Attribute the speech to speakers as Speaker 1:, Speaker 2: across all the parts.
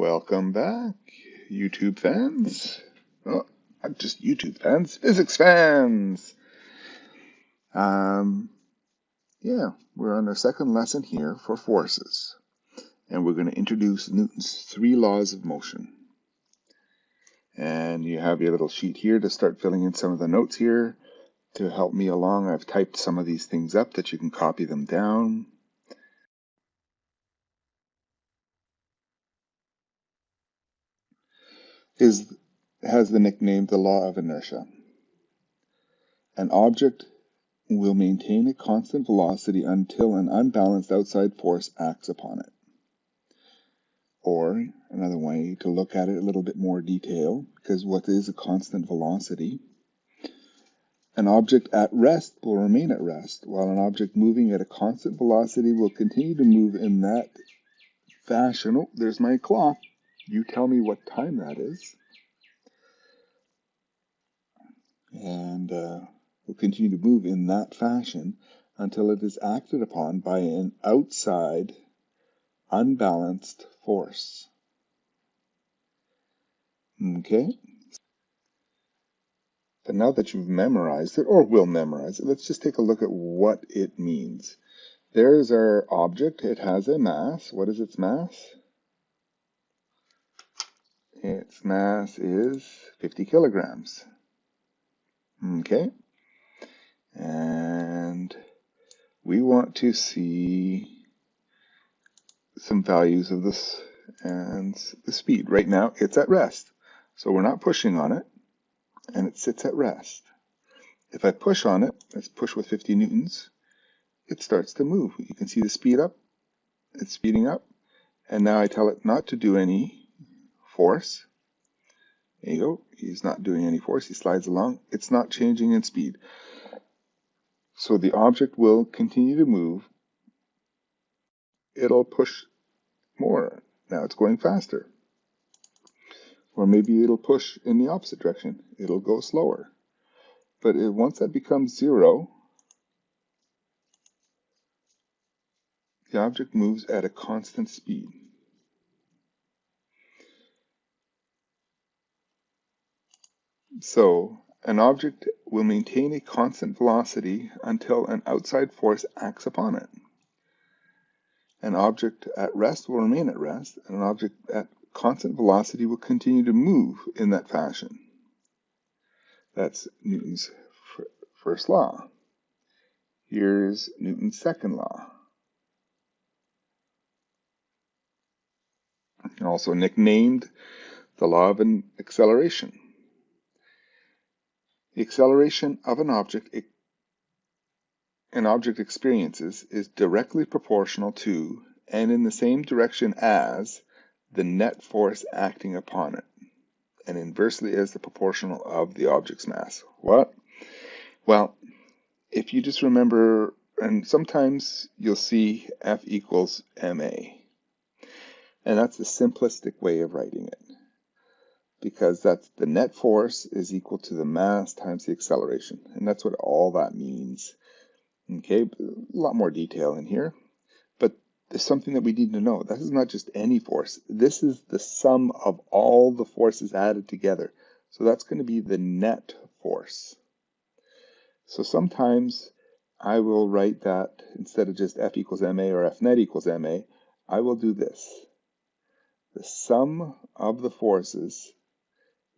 Speaker 1: Welcome back, YouTube fans. Oh, not just YouTube fans, physics fans. Yeah, we're on our second lesson here for forces, and we're going to introduce Newton's 3 laws of motion. And you have your little sheet here to start filling in some of the notes here to help me along. I've typed some of these things up that you can copy them down. Has the nickname the law of inertia. An object will maintain a constant velocity until an unbalanced outside force acts upon it. Or, another way to look at it a little bit more detail, because what is a constant velocity? An object at rest will remain at rest, while an object moving at a constant velocity will continue to move in that fashion. Oh, there's my clock. You tell me what time that is. And will continue to move in that fashion until it is acted upon by an outside, unbalanced force. Okay? But now that you've memorized it, or will memorize it, let's just take a look at what it means. There's our object. It has a mass. What is its mass? Its mass is 50 kilograms. Okay? And we want to see some values of this and the speed. Right now, it's at rest. So we're not pushing on it, and it sits at rest. If I push on it, let's push with 50 newtons, it starts to move. You can see the speed up. It's speeding up. And now I tell it not to do any force. There you go. He's not doing any force. He slides along. It's not changing in speed. So the object will continue to move. It'll push more. Now it's going faster. Or maybe it'll push in the opposite direction. It'll go slower. But once that becomes 0, the object moves at a constant speed. So an object will maintain a constant velocity until an outside force acts upon it. An object at rest will remain at rest, and an object at constant velocity will continue to move in that fashion. That's Newton's first law. Here's Newton's second law. Also nicknamed the law of an acceleration. The acceleration of an object experiences is directly proportional to and in the same direction as the net force acting upon it, and inversely as the proportional of the object's mass. What? Well, if you just remember, and sometimes you'll see F equals ma, and that's the simplistic way of writing it, because that's the net force is equal to the mass times the acceleration, and that's what all that means. Okay, a lot more detail in here, but there's something that we need to know. This is not just any force. This is the sum of all the forces added together. So that's going to be the net force. So sometimes I will write that instead of just F equals ma or F net equals ma, I will do this. The sum of the forces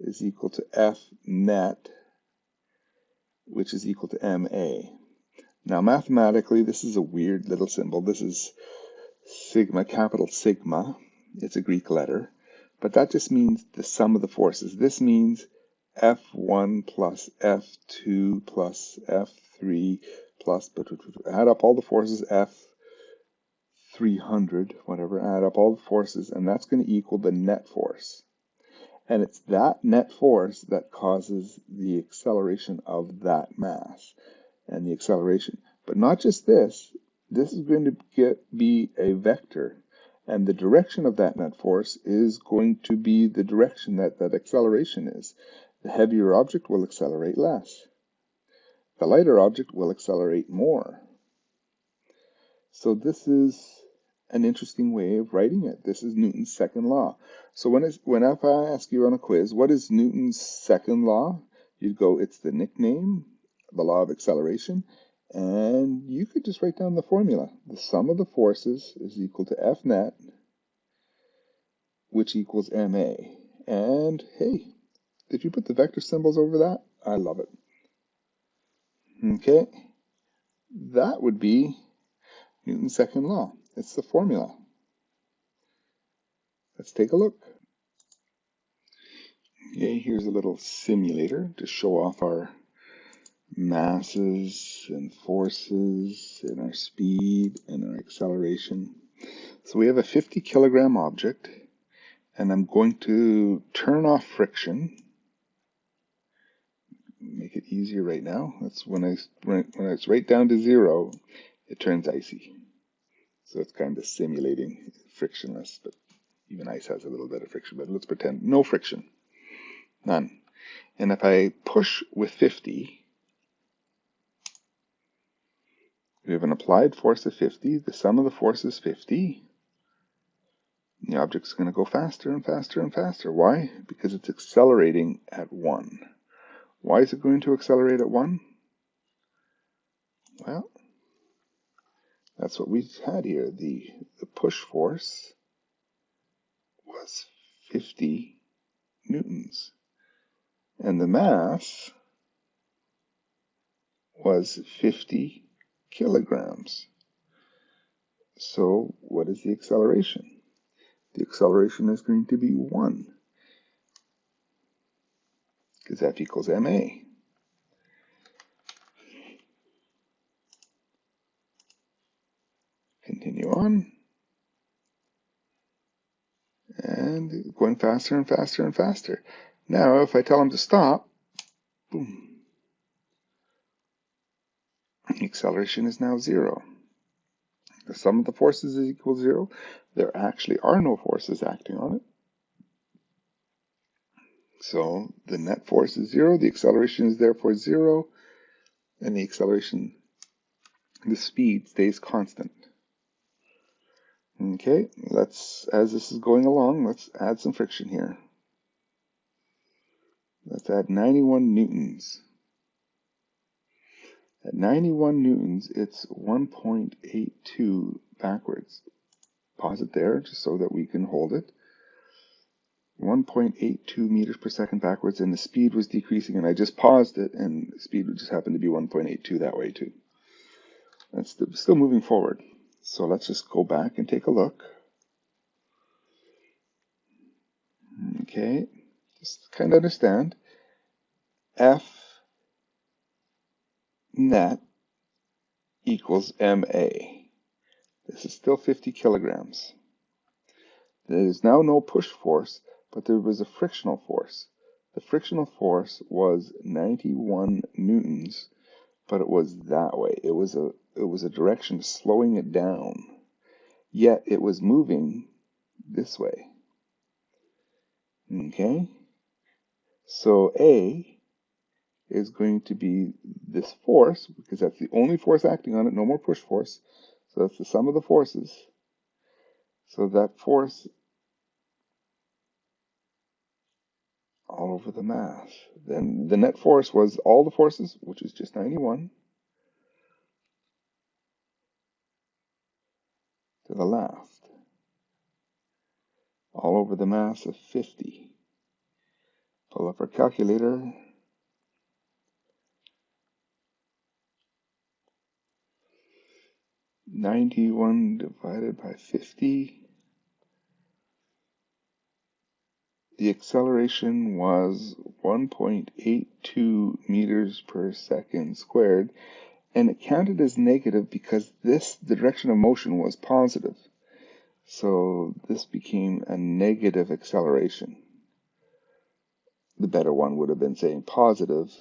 Speaker 1: is equal to F net, which is equal to ma. Now, mathematically, this is a weird little symbol. This is sigma, capital sigma. It's a Greek letter. But that just means the sum of the forces. This means F1 plus F2 plus F3 plus, add up all the forces, F300, whatever, add up all the forces, and that's going to equal the net force. And it's that net force that causes the acceleration of that mass. And the acceleration. But not just this. This is going to be a vector. And the direction of that net force is going to be the direction that that acceleration is. The heavier object will accelerate less. The lighter object will accelerate more. So this is an interesting way of writing it. This is Newton's second law. So whenever I ask you on a quiz, what is Newton's second law? You'd go, it's the nickname, the law of acceleration, and you could just write down the formula. The sum of the forces is equal to F net, which equals ma. And hey, did you put the vector symbols over that? I love it. Okay, that would be Newton's second law. It's the formula. Let's take a look. Okay, here's a little simulator to show off our masses and forces and our speed and our acceleration. So we have a 50 kilogram object, and I'm going to turn off friction. Make it easier right now. That's when it's right down to 0, it turns icy. So it's kind of simulating frictionless, but even ice has a little bit of friction. But let's pretend no friction, none. And if I push with 50, we have an applied force of 50. The sum of the force is 50. The object's going to go faster and faster and faster. Why? Because it's accelerating at 1. Why is it going to accelerate at 1? Well, that's what we had here. The push force was 50 newtons. And the mass was 50 kilograms. So what is the acceleration? The acceleration is going to be 1, because F equals ma. Continue on. And going faster and faster and faster. Now, if I tell him to stop, boom, the acceleration is now 0. The sum of the forces is equal to 0. There actually are no forces acting on it. So the net force is 0. The acceleration is therefore 0. And the acceleration, the speed stays constant. Okay, as this is going along, let's add some friction here. Let's add 91 newtons. At 91 newtons, it's 1.82 backwards. Pause it there just so that we can hold it. 1.82 meters per second backwards, and the speed was decreasing, and I just paused it, and the speed would just happen to be 1.82 that way too. That's still moving forward. So let's just go back and take a look. Okay, just kind of understand. F net equals ma. This is still 50 kilograms. There is now no push force, but there was a frictional force. The frictional force was 91 newtons, but it was that way. It was a direction slowing it down, yet it was moving this way. Okay? So A is going to be this force, because that's the only force acting on it, no more push force. So that's the sum of the forces. So that force all over the mass. Then the net force was all the forces, which is just 91, to the left, all over the mass of 50. Pull up our calculator. (91) divided by 50. The acceleration was 1.82 meters per second squared, and it counted as negative because the direction of motion was positive. So this became a negative acceleration. The better one would have been saying positive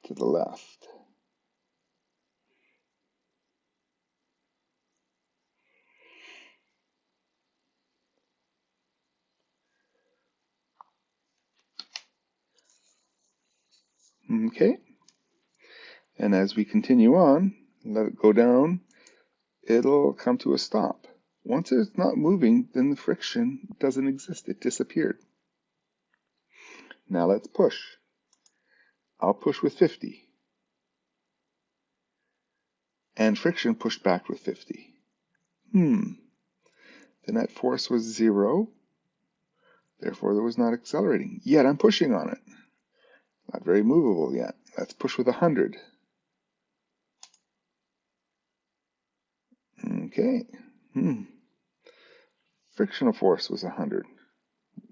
Speaker 1: to the left. Okay, and as we continue on, let it go down, it'll come to a stop. Once it's not moving, then the friction doesn't exist. It disappeared. Now let's push. I'll push with 50. And friction pushed back with 50. The net force was 0. Therefore, there was not accelerating. Yet I'm pushing on it. Not very movable yet. Let's push with 100. Okay. Frictional force was 100.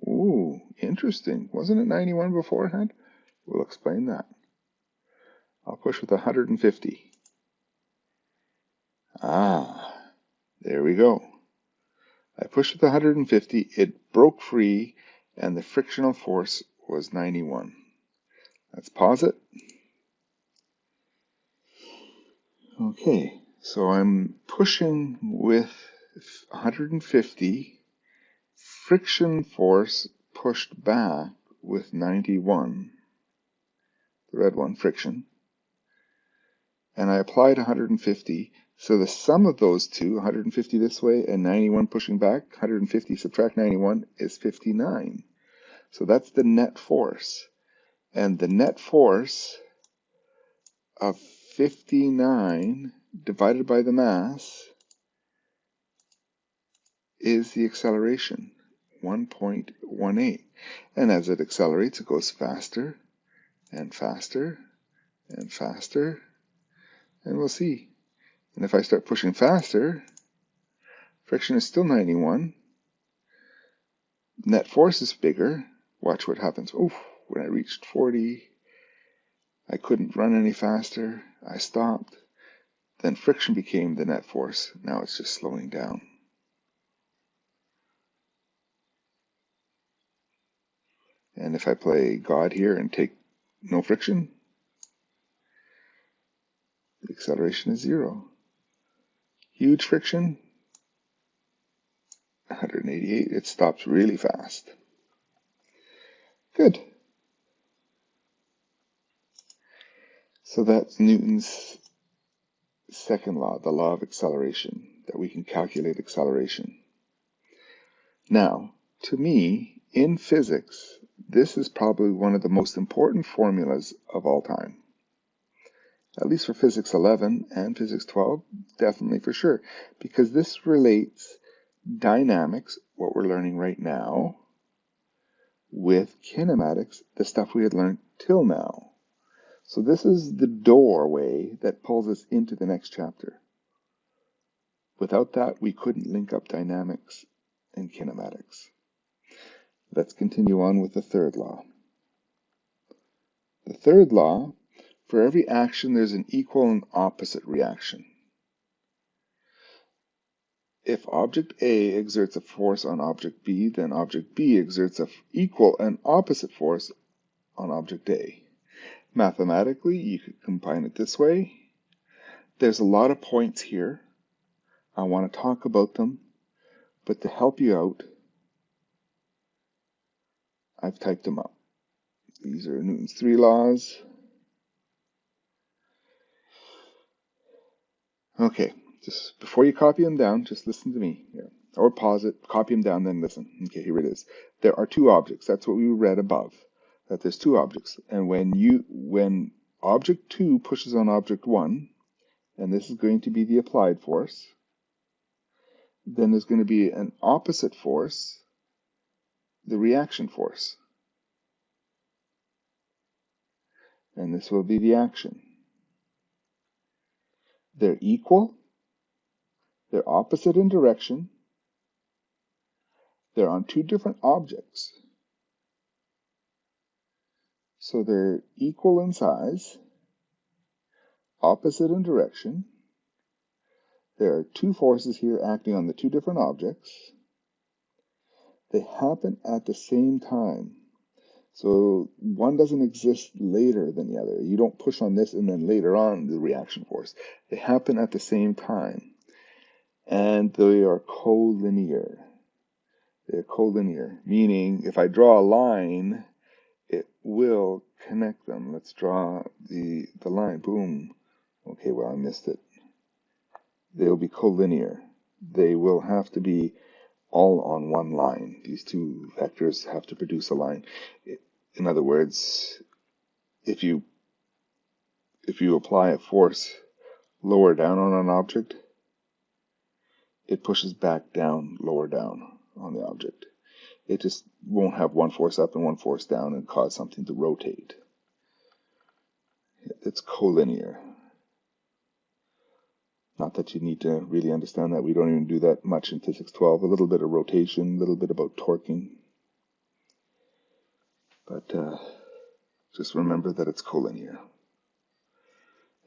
Speaker 1: Ooh, interesting. Wasn't it 91 beforehand? We'll explain that. I'll push with 150. There we go. I pushed with 150, it broke free, and the frictional force was 91. Let's pause it. Okay, so I'm pushing with 150. Friction force pushed back with 91. The red one, friction. And I applied 150. So the sum of those two, 150 this way and 91 pushing back, 150 subtract 91 is 59. So that's the net force. And the net force of 59 divided by the mass is the acceleration, 1.18. And as it accelerates, it goes faster and faster and faster. And we'll see. And if I start pushing faster, friction is still 91. Net force is bigger. Watch what happens. Oof, when I reached 40, I couldn't run any faster. I stopped. Then friction became the net force. Now it's just slowing down. And if I play God here and take no friction, the acceleration is 0. Huge friction, 188. It stops really fast. Good. So that's Newton's second law, the law of acceleration, that we can calculate acceleration. Now, to me, in physics, this is probably one of the most important formulas of all time. At least for Physics 11 and Physics 12, definitely for sure, because this relates dynamics, what we're learning right now, with kinematics, the stuff we had learned till now. So this is the doorway that pulls us into the next chapter. Without that, we couldn't link up dynamics and kinematics. Let's continue on with the third law. The third law, for every action, there's an equal and opposite reaction. If object A exerts a force on object B, then object B exerts an equal and opposite force on object A. Mathematically, you could combine it this way. There's a lot of points here. I want to talk about them, but to help you out, I've typed them up. These are Newton's 3 laws. Okay, just before you copy them down, just listen to me here. Or pause it, copy them down, then listen. Okay, here it is. There are two objects. That's what we read above, that there's two objects. And when object 2 pushes on object 1, and this is going to be the applied force, then there's going to be an opposite force, the reaction force. And this will be the action. They're equal, they're opposite in direction, they're on two different objects. So they're equal in size, opposite in direction. There are two forces here acting on the two different objects. They happen at the same time. So one doesn't exist later than the other. You don't push on this and then later on the reaction force. They happen at the same time. And they are collinear. They're collinear, meaning if I draw a line, it will connect them. Let's draw the line. Boom. Okay, well, I missed it. They'll be collinear. they will have to be all on one line. These two vectors have to produce a line. In other words, if you apply a force lower down on an object, it pushes back down, lower down on the object. It just won't have one force up and one force down and cause something to rotate. It's collinear. Not that you need to really understand that. We don't even do that much in Physics 12. A little bit of rotation, a little bit about torquing. But just remember that it's collinear.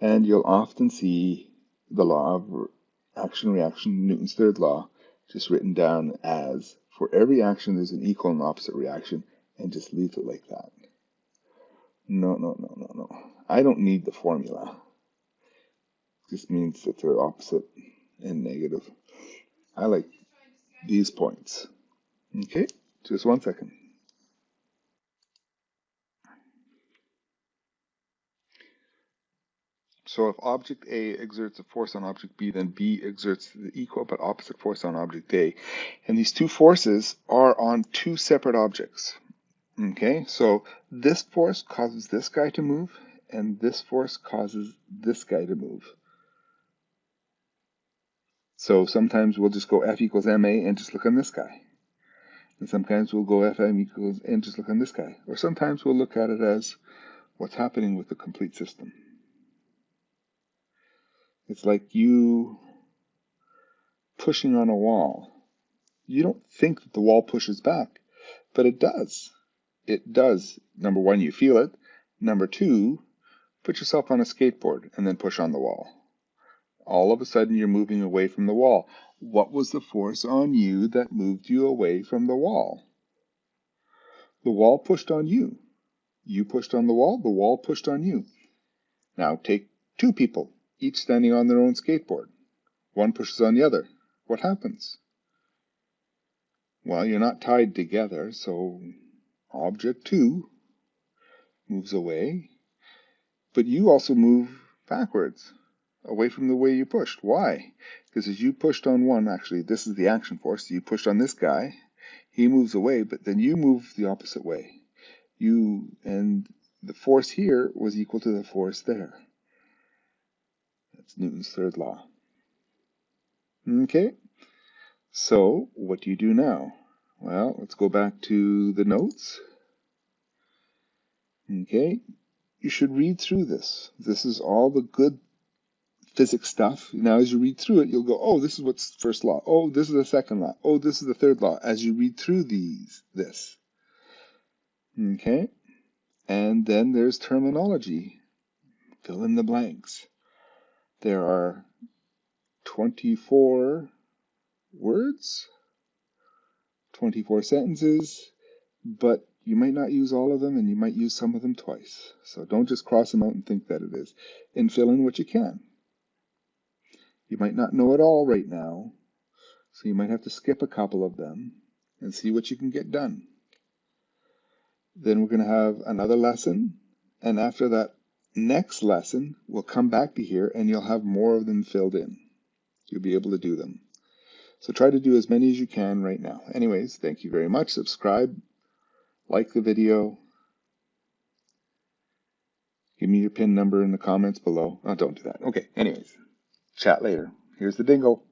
Speaker 1: And you'll often see the law of action-reaction, Newton's third law, just written down as, for every action there's an equal and opposite reaction, and just leave it like that. No. I don't need the formula. It just means that they're opposite and negative. I like these points. Okay, just 1 second. So if object A exerts a force on object B, then B exerts the equal but opposite force on object A. And these two forces are on two separate objects. Okay, so this force causes this guy to move, and this force causes this guy to move. So sometimes we'll just go F equals ma and just look on this guy. And sometimes we'll go Fm equals and just look on this guy. Or sometimes we'll look at it as what's happening with the complete system. It's like you pushing on a wall. You don't think that the wall pushes back, but it does. It does. Number one, you feel it. Number two, put yourself on a skateboard and then push on the wall. All of a sudden, you're moving away from the wall. What was the force on you that moved you away from the wall? The wall pushed on you. You pushed on the wall pushed on you. Now take two people, each standing on their own skateboard. One pushes on the other. What happens? Well, you're not tied together, so object 2 moves away, but you also move backwards, away from the way you pushed. Why? Because as you pushed on one, actually, this is the action force, you pushed on this guy, he moves away, but then you move the opposite way. And the force here was equal to the force there. That's Newton's third law. Okay, so what do you do now? Well, let's go back to the notes. Okay, you should read through this. This is all the good physics stuff. Now, as you read through it, you'll go, oh, this is what's first law. Oh, this is the second law. Oh, this is the third law. As you read through this. Okay, and then there's terminology. Fill in the blanks. There are 24 words, 24 sentences, but you might not use all of them, and you might use some of them twice. So don't just cross them out and think that it is. And fill in what you can. You might not know it all right now, so you might have to skip a couple of them and see what you can get done. Then we're going to have another lesson, and after that next lesson, we'll come back to here, and you'll have more of them filled in. You'll be able to do them. So try to do as many as you can right now. Anyways, thank you very much. Subscribe, like the video. Give me your PIN number in the comments below. Oh, don't do that. Okay, anyways, chat later. Here's the dingo.